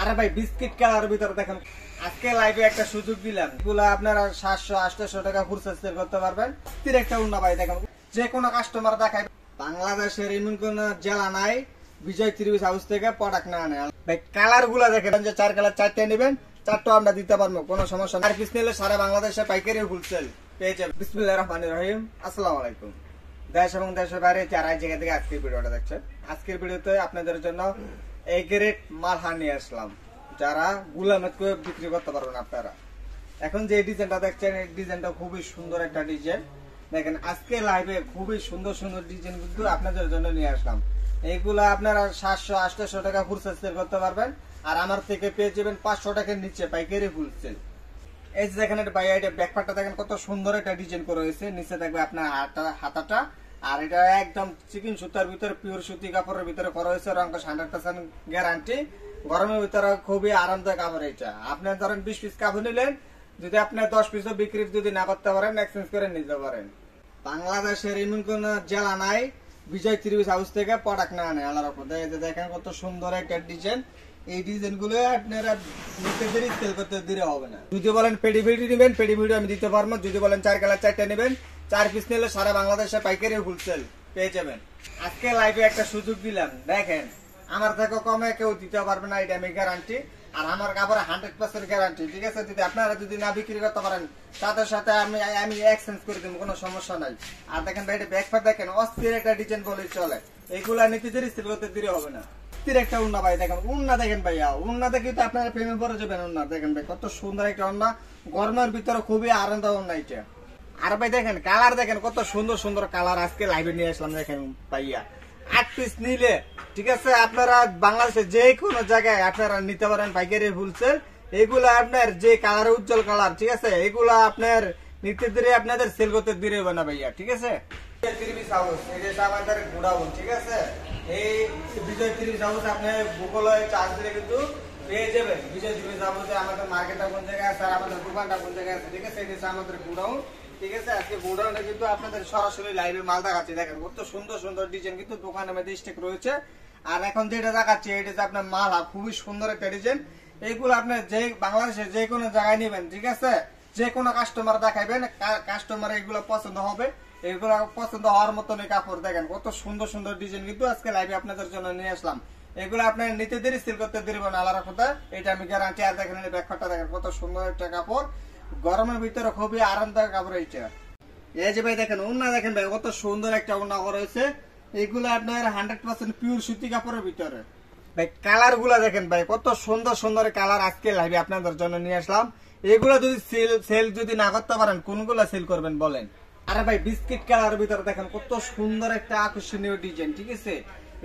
আরে ভাই biscuit colour ভিতরে দেখেন আজকে লাইভে একটা সুযোগ দিলাম, এগুলো আপনারা 700-800 টাকা খুচরা সেল করতে পারবেন। স্থির একটা উন্না ভাই দেখেন, যে কোনো কাস্টমার দেখায় বাংলাদেশের এমন কোন জেলা নাই বিজয় ত্রিভুজ হাউস থেকে প্রোডাক্ট না আনে। ভাই কালার গুলা দেখেন, যে 4 কালার 4টে নেবেন, 4টা আমরা দিতে পারবো, কোনো সমস্যা না। আর পিস নিলে সারা বাংলাদেশে পাইকারি হোলসেল পেয়ে যাবেন। বিসমিল্লাহির রহমানির রহিম, আসসালামু আলাইকুম। দেশ এবং দেশের বাইরে যারা জায়গা থেকে আজকের ভিডিওটা দেখছেন, আজকের ভিডিওতে আপনাদের জন্য এই গ্রেড মালহার নিয়ে আসলাম, যারা গুলামেত করে বিক্রি করতে পারবেন আপনারা। এখন যে ডিজাইনটা দেখছেন, এই ডিজাইনটা খুবই সুন্দর একটা ডিজাইন। দেখেন আজকে লাইভে খুবই সুন্দর সুন্দর ডিজাইন কিন্তু আপনাদের জন্য নিয়ে আসলাম। এইগুলা আপনারা 700-800 টাকা খুচরা সেল করতে পারবেন, আর আমার থেকে পেয়ে যাবেন 500 টাকার নিচে পাইকারি হোলসেল। এই যে দেখেন এটা বাইরে ব্যাকপার্টটা দেখেন কত সুন্দর একটা ডিজাইন করা হয়েছে, নিচে থাকবে আপনার হাতাটা, আর এটা একদম চিকেন সুতার ভিতরে পিওর সুতি কাপড়ের ভিতরে করা হয়েছে, রংকশ 100% গ্যারান্টি। গরমের ভিতরে খুবই আরামদায়ক কাপড় এটা। আপনি ধরেন 20 পিস কাপড় নিলেন, যদি আপনি 10 পিসও বিক্রি যদি না করতে পারেন, এক্সচেঞ্জ করে নিতে পারেন। বাংলাদেশের এমন কোন জেলা নাই বিজয় ত্রিভুজ হাউস থেকে প্রোডাক্ট না আনে। আল্লাহর রহমত দেখেন কত সুন্দর একটা ডিজাইন। এই ডিজাইন গুলো আপনারা নিতে দেরি সেল করতে দেরি হবে না। যদি বলেন পেডি ভিডি নেবেন, পেডি ভিডি আমি দিতে পারবো। যদি বলেন 4 কালার 4টে নেবেন, 4 পিস নিলে সারা বাংলাদেশে পাইকারি হোলসেল পেয়ে যাবেন। আজকে লাইভে একটা সুযোগ দিলাম, দেখেন আমার থেকে কমে কেউ দিতে পারবে না, এটা আমি গ্যারান্টি। আর আমার কাপড়ে 100% গ্যারান্টি, ঠিক আছে। যদি আপনারা যদি না বিক্রি করতে পারেন, সাথে সাথে আমি এক্সচেঞ্জ করে দেবো, কোনো সমস্যা নাই। আর দেখেন ভাই ব্যাকপার দেখেন অস্থির একটা ডিজাইন বলে চলে, এইগুলা নিতে দেরি সেল করতে দেরি হবে না। স্থির একটা উন্না ভাই দেখেন, উন্না দেখেন ভাইয়া, উন্না দেখে তো আপনারা প্রেমে পড়ে যাবেন। উন্না দেখেন ভাই কত সুন্দর একটা উন্না, গরমের ভিতরে খুবই আরামদায়ক উন্না এটা। আর ভাই দেখেন কালার দেখেন কত সুন্দর সুন্দর কালার আজকে লাইভে নিয়ে আসলাম। দেখেন ভাইয়া 8 পিস নিলে, ঠিক আছে, আপনারা বাংলাদেশের যে কোনো জায়গায় আপনারা নিতে পারেন পাইকারি হোলসেল। এগুলা আপনার যে কালার উজ্জ্বল কালার, ঠিক আছে, এগুলা আপনার নিতে দিলে আপনাদের সেল করতে দিলে হবে না ভাইয়া, ঠিক আছে। আমাদের গোডাউন, ঠিক আছে, এই বিজয় ত্রিভুজ হাউস আপনি গুগলে চার্জ দিলে কিন্তু পেয়ে যাবেন। বিজয় ত্রিভুজ হাউসে আমাদের মার্কেটটা কোন জায়গায় আছে, আর আমাদের দোকানটা কোন জায়গায় আছে, ঠিক আছে, এটা আমাদের গোডাউন, ঠিক আছে। আজকে গোডাউনে কিন্তু আপনাদের সরাসরি লাইভে মাল দেখাচ্ছি। দেখেন কত সুন্দর সুন্দর ডিজাইন কিন্তু দোকানের মধ্যে স্টক রয়েছে। আর এখন যেটা দেখাচ্ছি এটা যে আপনার মাল খুবই সুন্দর একটা ডিজাইন। এইগুলো আপনি যে বাংলাদেশের যে কোনো জায়গায় নেবেন, ঠিক আছে, যে কোনো কাস্টমার দেখাবেন, কাস্টমার এগুলো পছন্দ হবে। এগুলো পছন্দ হওয়ার মতন কাপড় দেখেন কত সুন্দর সুন্দর ডিজাইন কিন্তু আজকে লাইভে আপনাদের জন্য নিয়ে আসলাম। এগুলো আপনার নিতে দেরি সেল করতে দেরি না, আল্লাহর কথা, এটা আমি গ্যারান্টি। আর দেখেন ব্যাকপার্টটা দেখেন কত সুন্দর একটা কাপড়, গরমের ভিতরে খুবই আরামদায়ক কাপড় এইটা। এই যে ভাই দেখেন উন্না দেখেন ভাই কত সুন্দর একটা উন্না করা হয়েছে। এগুলো আপনার 100% পিওর সুতি কাপড়ের ভিতরে। ভাই কালার গুলা দেখেন ভাই কত সুন্দর সুন্দর কালার আজকে লাইভে আপনাদের জন্য নিয়ে আসলাম। এগুলো যদি সেল যদি না করতে পারেন, কোনগুলা সেল করবেন বলেন? আরে ভাই বিস্কিট কালার ভিতরে দেখেন কত সুন্দর একটা আকর্ষণীয় ডিজাইন, ঠিক আছে।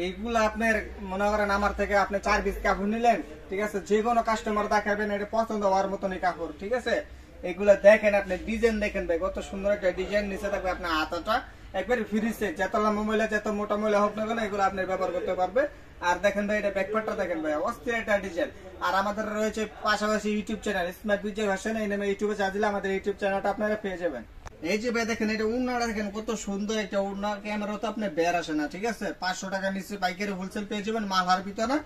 এইগুলা আপনার মনে করেন আমার থেকে আপনি 4 পিস কাপড় নিলেন, ঠিক আছে, যে কোনো কাস্টমার দেখাবেন, এটা পছন্দ হওয়ার মতনই কাপড়, ঠিক আছে। এগুলা দেখেন আপনি ডিজাইন দেখেন ভাই কত সুন্দর একটা ডিজাইন। নিচে থাকবে আপনার হাতাটা একবারে ফ্রি সেট, যত লম্বা মহিলা যত মোটা মহিলা হোক না কেন এগুলো আপনি ব্যবহার করতে পারবে। আর দেখেন ভাই এটা ব্যাকপার্টটা দেখেন ভাই অস্থির একটা ডিজাইন। আর আমাদের রয়েছে পাশাপাশি ইউটিউব চ্যানেল স্মার্ট বিজয় ফ্যাশন, এই নামে ইউটিউবে চার্জ দিলে আমাদের ইউটিউব চ্যানেলটা আপনারা পেয়ে যাবেন। এই যে ভাই দেখেন এটা উন্নাটা দেখেন কত সুন্দর একটা উন্না, ক্যামেরা তো আপনি বের আসে না, ঠিক আছে। 500 টাকা নিচে পাইকারি হোলসেল পেয়ে যাবেন মালহার ভিতরে,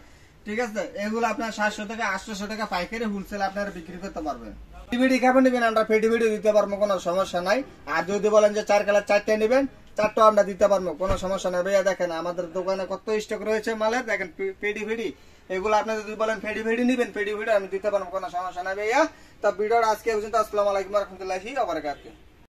ঠিক আছে। এগুলো আপনার 700 থেকে 800 টাকা পাইকারি হোলসেল আপনারা বিক্রি করতে পারবেন। ভিডি কাপড় নেবেন, আমরা পেডি ভিডিও দিতে পারবো, কোনো সমস্যা নাই। আর যদি বলেন যে 4 কালার 4টে নেবেন, 4টা আমরা দিতে পারবো, কোনো সমস্যা নাই ভাইয়া। দেখেন আমাদের দোকানে কত স্টক রয়েছে মালের, দেখেন পেডি ভিডি। এগুলো আপনি যদি বলেন পেডি ভিডি নেবেন, পেডি ভিডিও আমি দিতে পারবো, কোনো সমস্যা নাই ভাইয়া। তো ভিডিওটা আজকে পর্যন্ত। আসসালামু আলাইকুম ওয়া রাহমাতুল্লাহি ওয়া বারাকাতুহু।